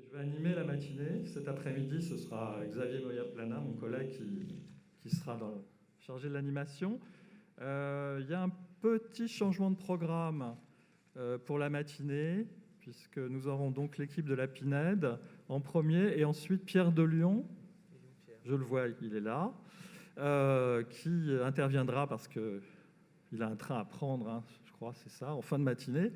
Je vais animer la matinée. Cet après-midi, ce sera Xavier Moya-Plana, mon collègue, qui sera chargé de l'animation. Il y a un petit changement de programme pour la matinée, puisque nous aurons donc l'équipe de la PINED en premier, et ensuite Pierre Delion, je le vois, il est là, qui interviendra parce qu'il a un train à prendre, hein, je crois, c'est ça, en fin de matinée.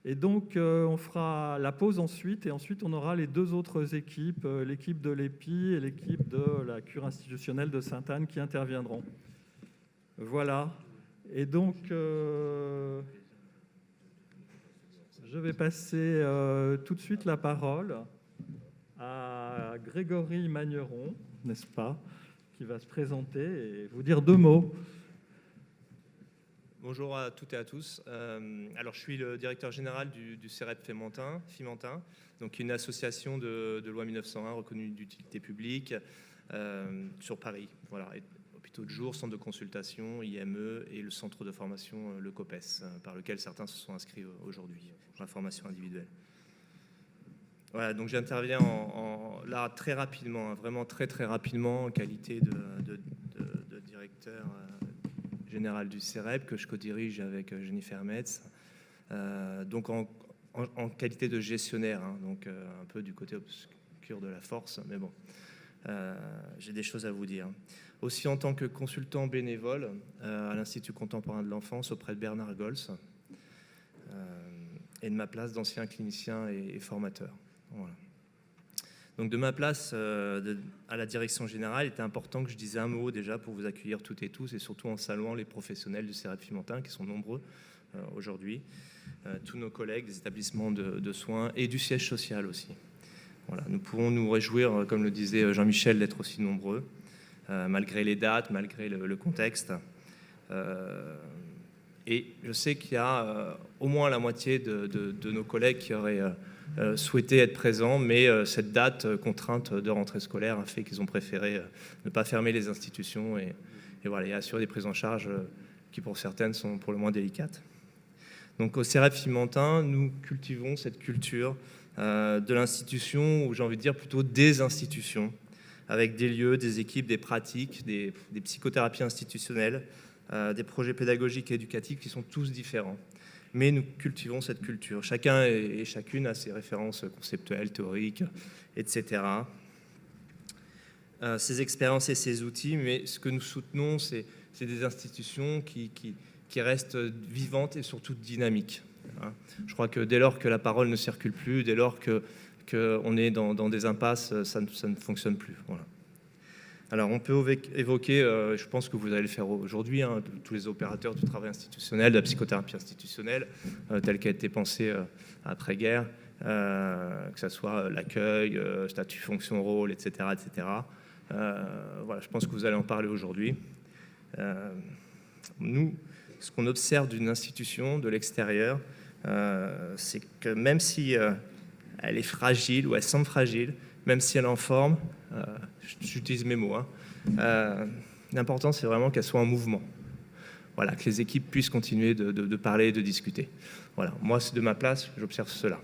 Et donc, on fera la pause ensuite, et ensuite on aura les deux autres équipes, l'équipe de l'EPI et l'équipe de la cure institutionnelle de Sainte-Anne qui interviendront. Voilà. Et donc, je vais passer tout de suite la parole à Grégory Magneron, n'est-ce pas, qui va se présenter et vous dire deux mots. Bonjour à toutes et à tous. Alors, je suis le directeur général du CEREP Fimentin, donc une association de loi 1901 reconnue d'utilité publique sur Paris. Voilà, et hôpitaux de jour, centre de consultation, IME et le centre de formation, le COPES, par lequel certains se sont inscrits aujourd'hui pour la formation individuelle. Voilà, donc j'interviens là très rapidement, vraiment très rapidement en qualité de directeur général du CEREP que je co-dirige avec Jennifer Metz, donc en qualité de gestionnaire, hein, donc un peu du côté obscur de la force, mais bon, j'ai des choses à vous dire. Aussi en tant que consultant bénévole à l'Institut contemporain de l'enfance auprès de Bernard Gols, et de ma place d'ancien clinicien et formateur. Voilà. Donc de ma place à la direction générale, il était important que je dise un mot déjà pour vous accueillir toutes et tous, et surtout en saluant les professionnels du CEREP Fimentin qui sont nombreux aujourd'hui, tous nos collègues des établissements de soins et du siège social aussi. Voilà, nous pouvons nous réjouir, comme le disait Jean-Michel, d'être aussi nombreux, malgré les dates, malgré le contexte. Et je sais qu'il y a au moins la moitié de nos collègues qui auraient souhaité être présents, mais cette date contrainte de rentrée scolaire a fait qu'ils ont préféré ne pas fermer les institutions et voilà, et assurer des prises en charge qui pour certaines sont pour le moins délicates. Donc au CEREP Fimentin, nous cultivons cette culture de l'institution, ou j'ai envie de dire plutôt des institutions, avec des lieux, des équipes, des pratiques, des psychothérapies institutionnelles, des projets pédagogiques et éducatifs qui sont tous différents. Mais nous cultivons cette culture. Chacun et chacune a ses références conceptuelles, théoriques, etc. Ses expériences et ses outils, mais ce que nous soutenons, c'est des institutions qui restent vivantes et surtout dynamiques. Je crois que dès lors que la parole ne circule plus, dès lors qu'on est dans des impasses, ça ne fonctionne plus. Voilà. Alors, on peut évoquer, je pense que vous allez le faire aujourd'hui, hein, tous les opérateurs du travail institutionnel, de la psychothérapie institutionnelle, telle qu'elle a été pensée après-guerre, que ce soit l'accueil, statut, fonction, rôle, etc. etc. Voilà, je pense que vous allez en parler aujourd'hui. Nous, ce qu'on observe d'une institution de l'extérieur, c'est que même si elle est fragile ou elle semble fragile, même si elle est en forme, j'utilise mes mots, hein, l'important c'est vraiment qu'elle soit en mouvement. Voilà, que les équipes puissent continuer de parler et de discuter. Voilà, moi c'est de ma place, j'observe cela.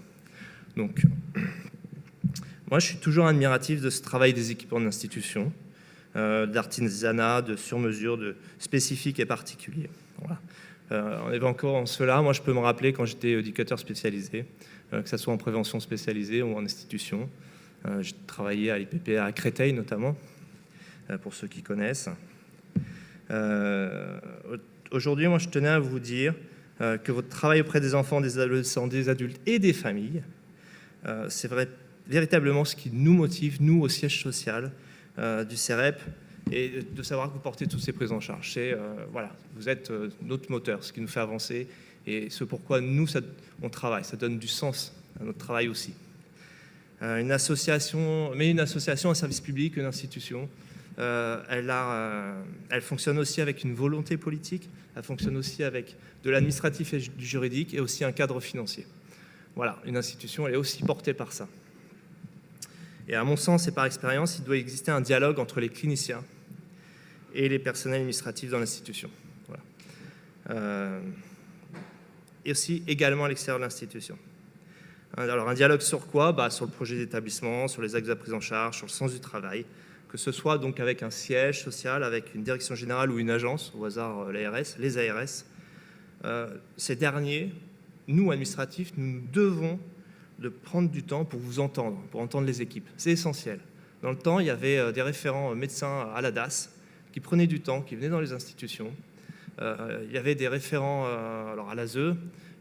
Donc, moi je suis toujours admiratif de ce travail des équipes en institution, d'artisanat, de sur-mesure, de spécifique et particulier. Voilà. En évoquant en cela, moi je peux me rappeler quand j'étais éducateur spécialisé, que ce soit en prévention spécialisée ou en institution. J'ai travaillé à l'IPPA à Créteil notamment, pour ceux qui connaissent. Aujourd'hui, moi je tenais à vous dire que votre travail auprès des enfants, des adolescents, des adultes et des familles, c'est véritablement ce qui nous motive, nous au siège social du CEREP, et de savoir que vous portez toutes ces prises en charge. Voilà, vous êtes notre moteur, ce qui nous fait avancer, et ce pourquoi nous, on travaille. Ça donne du sens à notre travail aussi. Une association, un service public, une institution, elle fonctionne aussi avec une volonté politique, elle fonctionne aussi avec de l'administratif et du juridique, et aussi un cadre financier. Voilà, une institution, elle est aussi portée par ça. Et à mon sens et par expérience, il doit exister un dialogue entre les cliniciens et les personnels administratifs dans l'institution. Voilà. Et aussi également à l'extérieur de l'institution. Alors un dialogue sur quoi? Sur le projet d'établissement, sur les axes de prise en charge, sur le sens du travail, que ce soit donc avec un siège social, avec une direction générale ou une agence, au hasard l'ARS, les ARS. Ces derniers, nous administratifs, nous devons de prendre du temps pour vous entendre, pour entendre les équipes. C'est essentiel. Dans le temps, il y avait des référents médecins à la DAS qui prenaient du temps, qui venaient dans les institutions. Il y avait des référents alors à l'ASE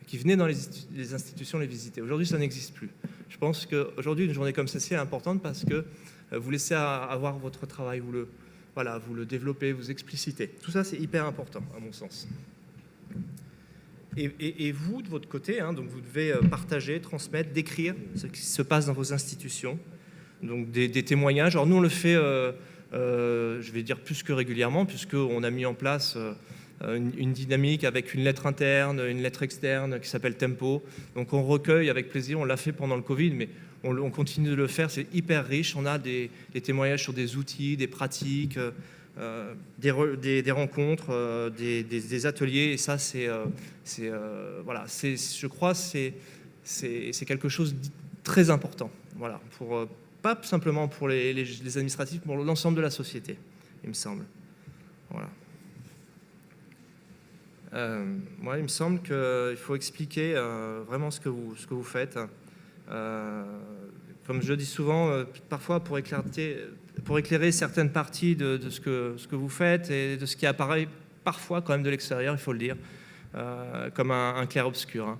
qui venaient dans les institutions les visiter. Aujourd'hui, ça n'existe plus. Je pense qu'aujourd'hui, une journée comme celle-ci est importante parce que vous laissez avoir votre travail, vous le développez, vous explicitez. Tout ça, c'est hyper important, à mon sens. Et vous, de votre côté, donc vous devez partager, transmettre, décrire ce qui se passe dans vos institutions. Donc des témoignages. Alors nous, on le fait, je vais dire plus que régulièrement, puisqu'on a mis en place une dynamique avec une lettre interne, une lettre externe qui s'appelle Tempo. Donc on recueille avec plaisir, on l'a fait pendant le Covid, mais on continue de le faire, c'est hyper riche. On a des témoignages sur des outils, des pratiques, des rencontres, des ateliers, et ça, je crois, c'est quelque chose de très important. Voilà, pas simplement pour les administratifs, pour l'ensemble de la société, il me semble. Voilà. Moi, il me semble qu'il faut expliquer vraiment ce que vous faites. Comme je dis souvent, parfois pour éclairer certaines parties de ce que vous faites et de ce qui apparaît parfois quand même de l'extérieur, il faut le dire, comme un clair-obscur.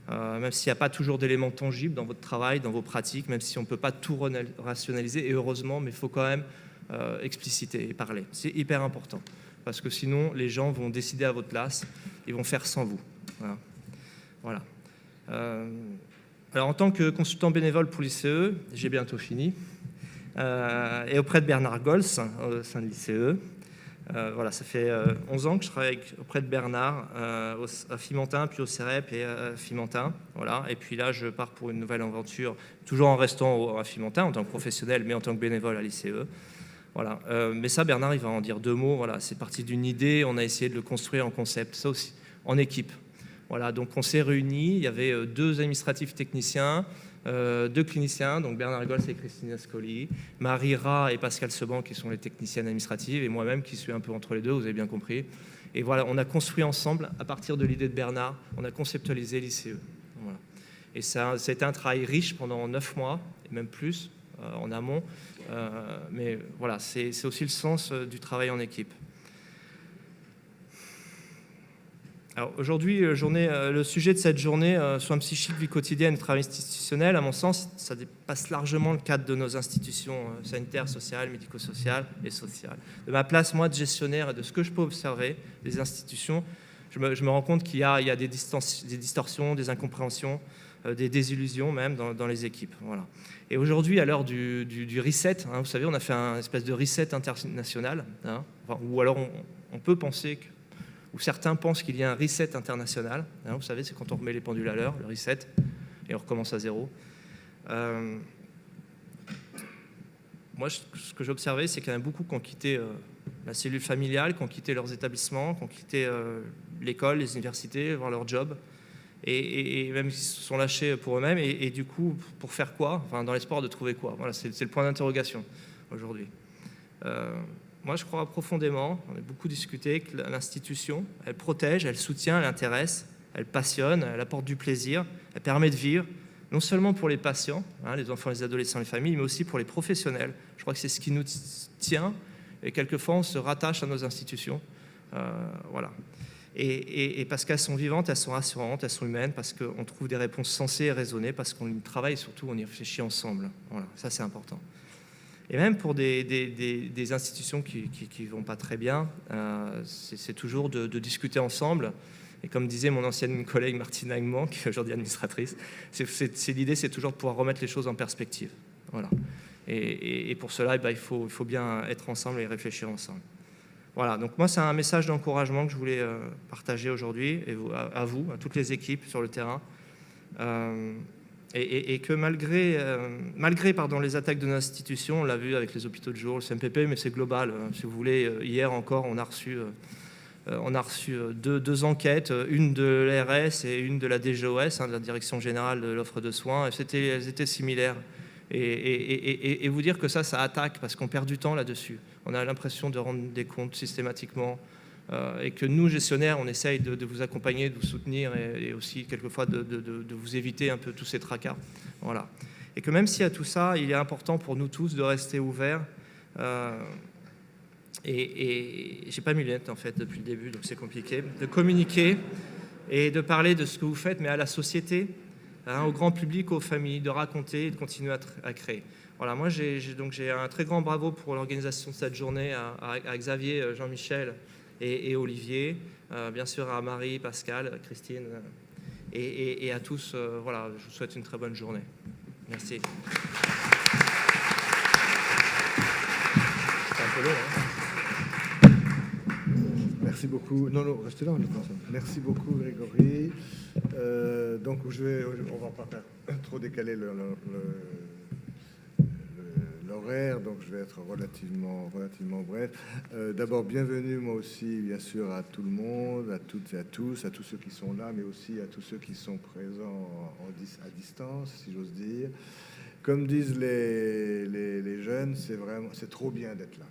Même s'il n'y a pas toujours d'éléments tangibles dans votre travail, dans vos pratiques, même si on ne peut pas tout rationaliser, et heureusement, mais il faut quand même expliciter et parler. C'est hyper important, parce que sinon, les gens vont décider à votre place, ils vont faire sans vous. Voilà. Alors, en tant que consultant bénévole pour l'ICE, j'ai bientôt fini, et auprès de Bernard Gols, au sein de l'ICE, voilà, ça fait 11 ans que je travaille auprès de Bernard, à Fimentin, puis au CEREP et à Fimentin. Voilà. Et puis là, je pars pour une nouvelle aventure, toujours en restant à Fimentin, en tant que professionnel, mais en tant que bénévole à l'ICE. Voilà. Mais ça, Bernard, il va en dire deux mots. Voilà. C'est parti d'une idée, on a essayé de le construire en concept, ça aussi, en équipe. Voilà. Donc on s'est réunis, il y avait deux administratifs techniciens, deux cliniciens, donc Bernard Gols et Christine Ascoli, Marie Rat et Pascal Seban qui sont les techniciennes administratives, et moi-même qui suis un peu entre les deux, vous avez bien compris. Et voilà, on a construit ensemble, à partir de l'idée de Bernard, on a conceptualisé l'ICE. Voilà. Et ça a été un travail riche pendant 9 mois, et même plus, en amont. Mais voilà, c'est aussi le sens du travail en équipe. Alors aujourd'hui, le sujet de cette journée, soins psychiques, vie quotidienne et travail institutionnel, à mon sens, ça dépasse largement le cadre de nos institutions sanitaires, sociales, médico-sociales et sociales. De ma place, moi, de gestionnaire et de ce que je peux observer des institutions, je me rends compte qu'il y a des distorsions, des incompréhensions, des désillusions même dans les équipes. Voilà. Et aujourd'hui, à l'heure du reset, vous savez, on a fait un espèce de reset international, ou alors on peut penser que où certains pensent qu'il y a un reset international. Vous savez, c'est quand on remet les pendules à l'heure, le reset, et on recommence à zéro. Moi, ce que j'ai observé, c'est qu'il y en a beaucoup qui ont quitté la cellule familiale, qui ont quitté leurs établissements, qui ont quitté l'école, les universités, voir leur job, et même qui se sont lâchés pour eux-mêmes, et du coup, pour faire quoi? Enfin, dans l'espoir de trouver quoi? Voilà, c'est le point d'interrogation aujourd'hui. Moi, je crois profondément, on a beaucoup discuté, que l'institution, elle protège, elle soutient, elle intéresse, elle passionne, elle apporte du plaisir, elle permet de vivre, non seulement pour les patients, les enfants, les adolescents, les familles, mais aussi pour les professionnels. Je crois que c'est ce qui nous tient, et quelquefois, on se rattache à nos institutions. Voilà. Et parce qu'elles sont vivantes, elles sont rassurantes, elles sont humaines, parce qu'on trouve des réponses sensées et raisonnées, parce qu'on y travaille et surtout, on y réfléchit ensemble. Voilà, ça, c'est important. Et même pour des institutions qui ne vont pas très bien, c'est toujours de discuter ensemble. Et comme disait mon ancienne collègue Martine Aigman, qui est aujourd'hui administratrice, l'idée, c'est toujours de pouvoir remettre les choses en perspective. Voilà. Et pour cela, il faut bien être ensemble et réfléchir ensemble. Voilà, donc moi, c'est un message d'encouragement que je voulais partager aujourd'hui, et à vous, à toutes les équipes sur le terrain. Et que malgré les attaques de nos institutions, on l'a vu avec les hôpitaux de jour, le CMPP, mais c'est global. Si vous voulez, hier encore, on a reçu On a reçu deux enquêtes, une de l'ARS et une de la DGOS, de la Direction Générale de l'Offre de Soins. Elles étaient similaires. Et vous dire que ça attaque parce qu'on perd du temps là-dessus. On a l'impression de rendre des comptes systématiquement et que nous, gestionnaires, on essaye de vous accompagner, de vous soutenir et aussi quelquefois de vous éviter un peu tous ces tracas. Voilà. Et que même s'il y a tout ça, il est important pour nous tous de rester ouverts. Et j'ai pas mis les lunettes en fait depuis le début, donc c'est compliqué. De communiquer et de parler de ce que vous faites, mais à la société, au grand public, aux familles, de raconter et de continuer à créer. Voilà, moi j'ai un très grand bravo pour l'organisation de cette journée à Xavier, Jean-Michel et Olivier, bien sûr à Marie, Pascal, Christine et à tous. Voilà, je vous souhaite une très bonne journée. Merci. C'était un peu long, hein. Merci beaucoup. Non, restez là. Merci beaucoup, Grégory. Donc, on va pas faire trop décaler l'horaire, donc je vais être relativement bref. D'abord, bienvenue, moi aussi, bien sûr, à tout le monde, à toutes et à tous ceux qui sont là, mais aussi à tous ceux qui sont présents à distance, si j'ose dire. Comme disent les jeunes, c'est trop bien d'être là.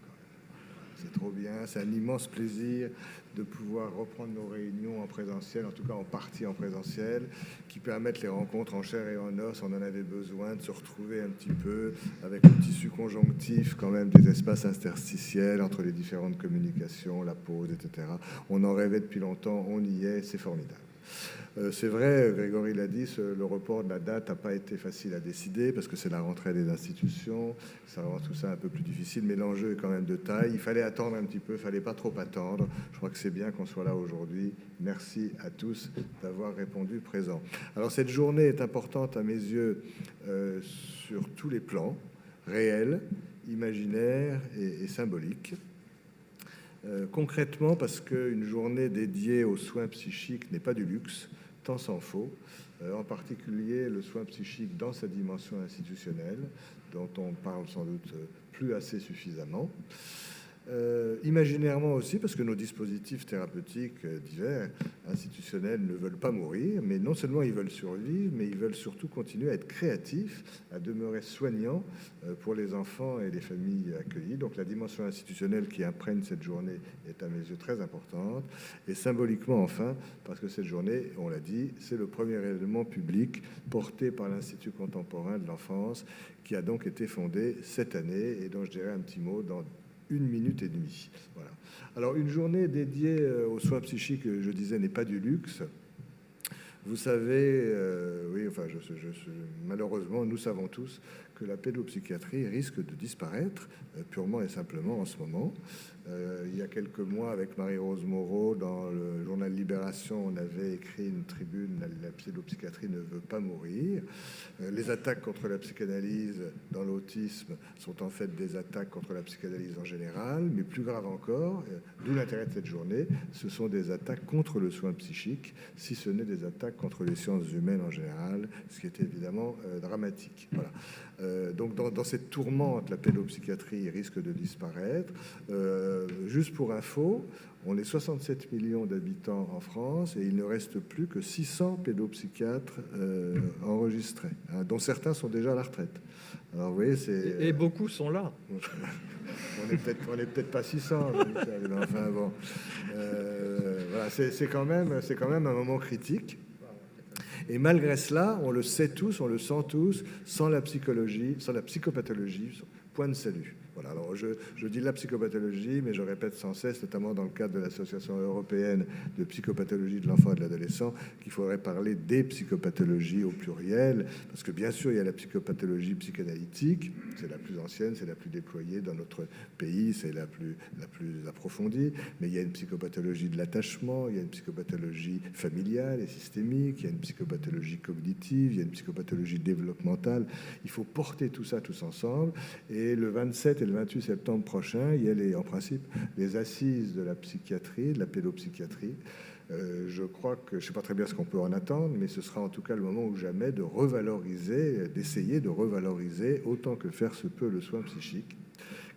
C'est trop bien, c'est un immense plaisir de pouvoir reprendre nos réunions en présentiel, en tout cas en partie en présentiel, qui permettent les rencontres en chair et en os. On en avait besoin de se retrouver un petit peu avec le tissu conjonctif quand même des espaces interstitiels entre les différentes communications, la pause, etc. On en rêvait depuis longtemps, on y est, c'est formidable. C'est vrai, Grégory l'a dit, le report de la date n'a pas été facile à décider parce que c'est la rentrée des institutions, ça rend tout ça un peu plus difficile, mais l'enjeu est quand même de taille. Il fallait attendre un petit peu, il ne fallait pas trop attendre. Je crois que c'est bien qu'on soit là aujourd'hui. Merci à tous d'avoir répondu présent. Alors cette journée est importante à mes yeux sur tous les plans, réels, imaginaires et symboliques. Concrètement, parce qu'une journée dédiée aux soins psychiques n'est pas du luxe, tant s'en faut, en particulier le soin psychique dans sa dimension institutionnelle, dont on parle sans doute plus assez suffisamment. Imaginairement aussi, parce que nos dispositifs thérapeutiques divers, institutionnels, ne veulent pas mourir, mais non seulement ils veulent survivre, mais ils veulent surtout continuer à être créatifs, à demeurer soignants pour les enfants et les familles accueillies. Donc la dimension institutionnelle qui imprègne cette journée est à mes yeux très importante. Et symboliquement enfin, parce que cette journée, on l'a dit, c'est le premier événement public porté par l'Institut contemporain de l'enfance, qui a donc été fondé cette année et dont je dirai un petit mot dans 1 minute et demie. Voilà. Alors, une journée dédiée aux soins psychiques, je disais, n'est pas du luxe. Vous savez, oui, enfin, malheureusement, nous savons tous que la pédopsychiatrie risque de disparaître purement et simplement en ce moment. Il y a quelques mois, avec Marie-Rose Moreau, dans le journal Libération, on avait écrit une tribune « La pédopsychiatrie ne veut pas mourir ». Les attaques contre la psychanalyse dans l'autisme sont en fait des attaques contre la psychanalyse en général, mais plus grave encore, d'où l'intérêt de cette journée, ce sont des attaques contre le soin psychique, si ce n'est des attaques contre les sciences humaines en général, ce qui est évidemment dramatique. Voilà. Donc dans cette tourmente, la pédopsychiatrie risque de disparaître. Juste pour info, on est 67 millions d'habitants en France et il ne reste plus que 600 pédopsychiatres enregistrés, hein, dont certains sont déjà à la retraite. Alors vous voyez, c'est... Et beaucoup sont là. On est peut-être pas 600, mais enfin bon. Voilà, c'est quand même un moment critique. Et malgré cela, on le sait tous, on le sent tous, sans la psychopathologie, point de salut. Voilà, alors je dis la psychopathologie, mais je répète sans cesse, notamment dans le cadre de l'Association européenne de psychopathologie de l'enfant et de l'adolescent, qu'il faudrait parler des psychopathologies au pluriel, parce que bien sûr, il y a la psychopathologie psychanalytique, c'est la plus ancienne, c'est la plus déployée dans notre pays, c'est la plus approfondie, mais il y a une psychopathologie de l'attachement, il y a une psychopathologie familiale et systémique, il y a une psychopathologie cognitive, il y a une psychopathologie développementale. Il faut porter tout ça tous ensemble, et le 27 et le 28 septembre prochain, il y a en principe les assises de la psychiatrie, de la pédopsychiatrie. Je crois que, je ne sais pas très bien ce qu'on peut en attendre, mais ce sera en tout cas le moment ou jamais de revaloriser, d'essayer de revaloriser autant que faire se peut le soin psychique,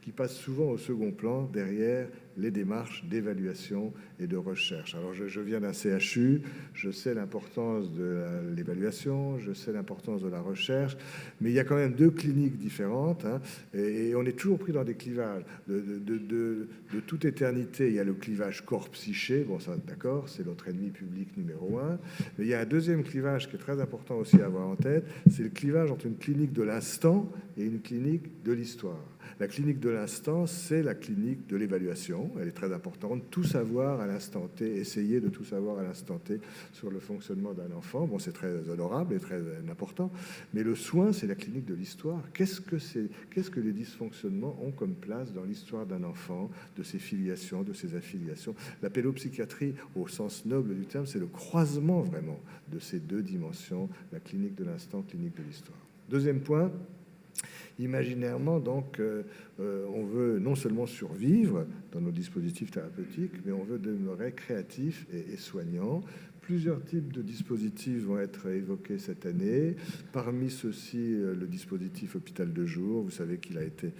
qui passent souvent au second plan derrière les démarches d'évaluation et de recherche. Alors je viens d'un CHU, je sais l'importance de l'évaluation, je sais l'importance de la recherche, mais il y a quand même deux cliniques différentes, hein, et on est toujours pris dans des clivages. De toute éternité, il y a le clivage corps-psyché, bon ça d'accord, c'est notre ennemi public numéro un, mais il y a un deuxième clivage qui est très important aussi à avoir en tête, c'est le clivage entre une clinique de l'instant et une clinique de l'histoire. La clinique de l'instant, c'est la clinique de l'évaluation. Elle est très importante. Tout savoir à l'instant T, essayer de tout savoir à l'instant T sur le fonctionnement d'un enfant. Bon, c'est très honorable et très important. Mais le soin, c'est la clinique de l'histoire. Qu'est-ce que les dysfonctionnements ont comme place dans l'histoire d'un enfant, de ses filiations, de ses affiliations? La pédopsychiatrie, au sens noble du terme, c'est le croisement vraiment de ces deux dimensions, la clinique de l'instant, clinique de l'histoire. Deuxième point, imaginairement, donc, on veut non seulement survivre dans nos dispositifs thérapeutiques, mais on veut demeurer créatif et soignant. Plusieurs types de dispositifs vont être évoqués cette année. Parmi ceux-ci, le dispositif hôpital de jour. Vous savez qu'il a été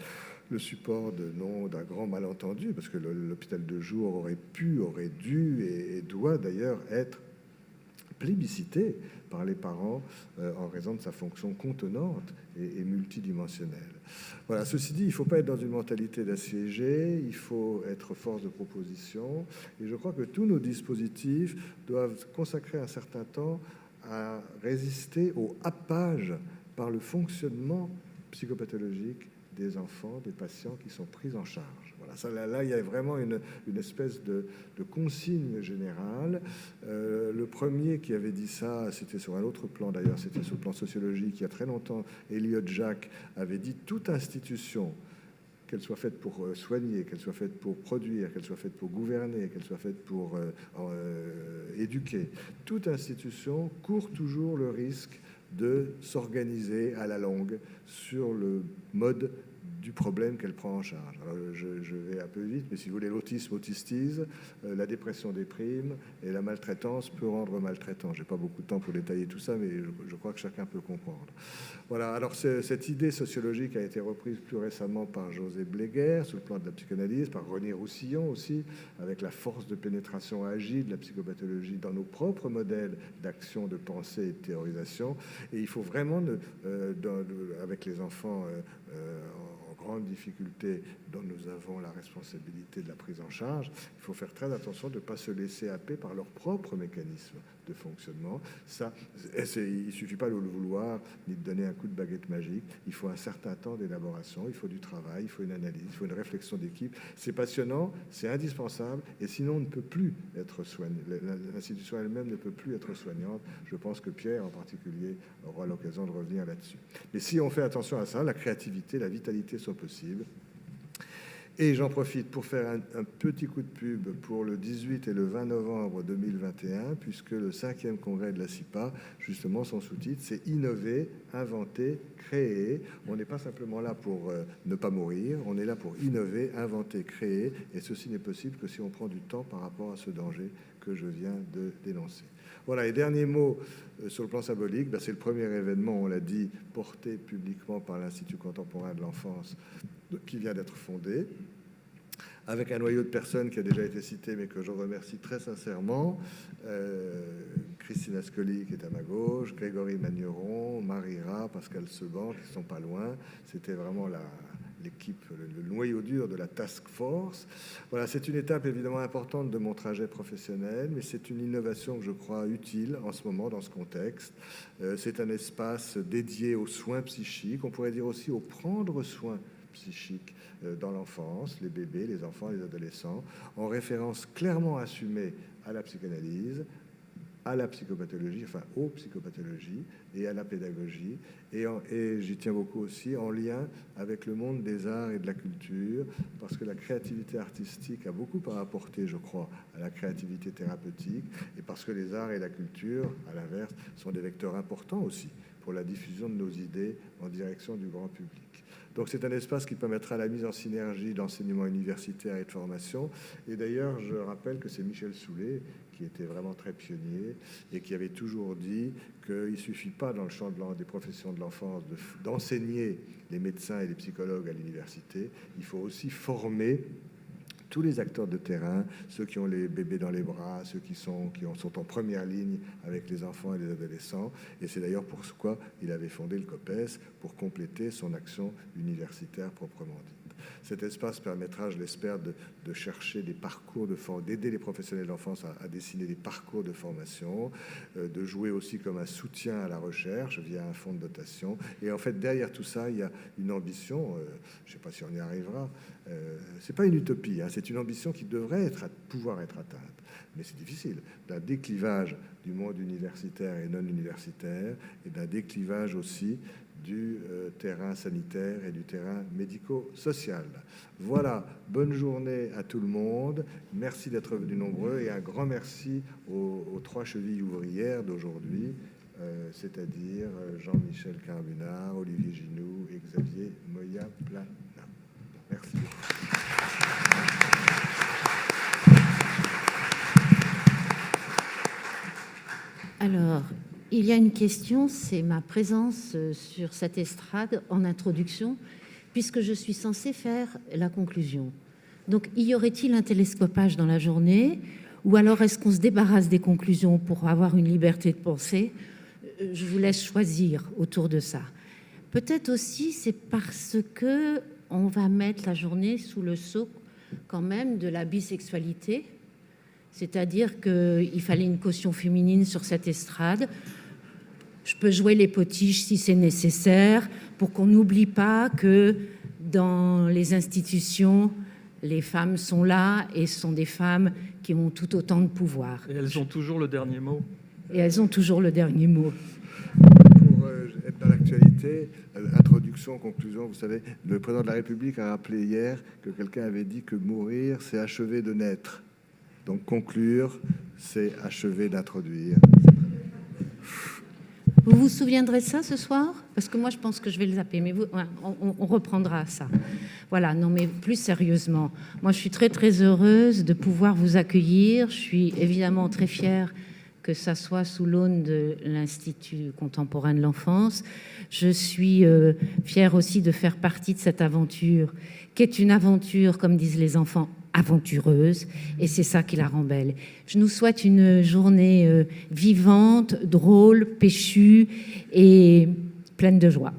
le support d'un grand malentendu, parce que l'hôpital de jour aurait pu, aurait dû et doit d'ailleurs être plébiscité par les parents en raison de sa fonction contenante et multidimensionnelle. Voilà, ceci dit, il ne faut pas être dans une mentalité d'assiégé, il faut être force de proposition, et je crois que tous nos dispositifs doivent consacrer un certain temps à résister au happage par le fonctionnement psychopathologique des enfants, des patients qui sont pris en charge. Voilà, ça, là, il y a vraiment une espèce de consigne générale. Le premier qui avait dit ça, c'était sur un autre plan d'ailleurs, c'était sur le plan sociologique. Il y a très longtemps, Elliott Jaques avait dit « toute institution, qu'elle soit faite pour soigner, qu'elle soit faite pour produire, qu'elle soit faite pour gouverner, qu'elle soit faite pour éduquer, toute institution court toujours le risque de s'organiser à la longue sur le mode du problème qu'elle prend en charge. Alors, je vais un peu vite, mais si vous voulez, l'autisme autistise, la dépression déprime, et la maltraitance peut rendre maltraitant. Je n'ai pas beaucoup de temps pour détailler tout ça, mais je crois que chacun peut comprendre. Voilà, alors cette idée sociologique a été reprise plus récemment par José Bléguer, sous le plan de la psychanalyse, par René Roussillon aussi, avec la force de pénétration agile de la psychopathologie dans nos propres modèles d'action, de pensée et de théorisation. Et il faut vraiment, avec les enfants en grande difficulté dont nous avons la responsabilité de la prise en charge, il faut faire très attention de ne pas se laisser happer par leurs propres mécanismes de fonctionnement. Ça, il ne suffit pas de le vouloir ni de donner un coup de baguette magique. Il faut un certain temps d'élaboration, il faut du travail, il faut une analyse, il faut une réflexion d'équipe. C'est passionnant, c'est indispensable, et sinon on ne peut plus être soigné. L'institution elle-même ne peut plus être soignante. Je pense que Pierre en particulier aura l'occasion de revenir là-dessus. Mais si on fait attention à ça, la créativité, la vitalité sont possibles. Et j'en profite pour faire un petit coup de pub pour le 18 et le 20 novembre 2021, puisque le 5e congrès de la CIPA, justement, son sous-titre, c'est « Innover, inventer, créer ». On n'est pas simplement là pour ne pas mourir, on est là pour innover, inventer, créer, et ceci n'est possible que si on prend du temps par rapport à ce danger que je viens de dénoncer. Voilà, et dernier mot sur le plan symbolique, c'est le premier événement, on l'a dit, porté publiquement par l'Institut contemporain de l'enfance qui vient d'être fondé, avec un noyau de personnes qui a déjà été cité, mais que je remercie très sincèrement. Christine Ascoli, qui est à ma gauche, Grégory Magneron, Marira, Pascal Seban, qui ne sont pas loin. C'était vraiment l'équipe, le noyau dur de la task force. Voilà, c'est une étape évidemment importante de mon trajet professionnel, mais c'est une innovation que je crois utile en ce moment, dans ce contexte. C'est un espace dédié aux soins psychiques, on pourrait dire aussi au prendre soin psychique dans l'enfance, les bébés, les enfants, les adolescents, en référence clairement assumée à la psychanalyse, à la psychopathologie, enfin aux psychopathologies et à la pédagogie, et j'y tiens beaucoup aussi, en lien avec le monde des arts et de la culture, parce que la créativité artistique a beaucoup à apporter, je crois, à la créativité thérapeutique, et parce que les arts et la culture, à l'inverse, sont des vecteurs importants aussi pour la diffusion de nos idées en direction du grand public. Donc c'est un espace qui permettra la mise en synergie d'enseignement universitaire et de formation. Et d'ailleurs, je rappelle que c'est Michel Soulet qui était vraiment très pionnier et qui avait toujours dit qu'il ne suffit pas dans le champ des professions de l'enfance d'enseigner les médecins et les psychologues à l'université, il faut aussi former tous les acteurs de terrain, ceux qui ont les bébés dans les bras, ceux qui sont en première ligne avec les enfants et les adolescents. Et c'est d'ailleurs pourquoi il avait fondé le COPES, pour compléter son action universitaire proprement dite. Cet espace permettra, je l'espère, de chercher des parcours d'aider les professionnels d'enfance à dessiner des parcours de formation, de jouer aussi comme un soutien à la recherche via un fonds de dotation. Et en fait, derrière tout ça, il y a une ambition, je ne sais pas si on y arrivera, c'est pas une utopie, hein, c'est une ambition qui devrait pouvoir être atteinte, mais c'est difficile, d'un déclivage du monde universitaire et non universitaire, et d'un déclivage aussi du terrain sanitaire et du terrain médico-social. Voilà, bonne journée à tout le monde, merci d'être venus nombreux, et un grand merci aux 3 chevilles ouvrières d'aujourd'hui, c'est-à-dire Jean-Michel Carbunard, Olivier Ginoux et Xavier Moya-Plana. Merci. Alors, il y a une question, c'est ma présence sur cette estrade en introduction, puisque je suis censée faire la conclusion. Donc, y aurait-il un télescopage dans la journée, ou alors est-ce qu'on se débarrasse des conclusions pour avoir une liberté de penser? Je vous laisse choisir autour de ça. Peut-être aussi, c'est parce que on va mettre la journée sous le sceau quand même de la bisexualité, c'est-à-dire qu'il fallait une caution féminine sur cette estrade. Je peux jouer les potiches si c'est nécessaire, pour qu'on n'oublie pas que dans les institutions, les femmes sont là et sont des femmes qui ont tout autant de pouvoir. Et elles ont toujours le dernier mot. Et elles ont toujours le dernier mot. Pour être dans l'actualité, introduction, conclusion, vous savez, le président de la République a rappelé hier que quelqu'un avait dit que mourir, c'est achever de naître. Donc conclure, c'est achever d'introduire. Vous vous souviendrez de ça ce soir? Parce que moi, je pense que je vais le zapper, mais vous, on reprendra ça. Voilà, non, mais plus sérieusement, moi, je suis très, très heureuse de pouvoir vous accueillir. Je suis évidemment très fière que ça soit sous l'aune de l'Institut contemporain de l'enfance. Je suis fière aussi de faire partie de cette aventure, qui est une aventure, comme disent les enfants, aventureuse, et c'est ça qui la rend belle. Je nous souhaite une journée vivante, drôle, péchue et pleine de joie.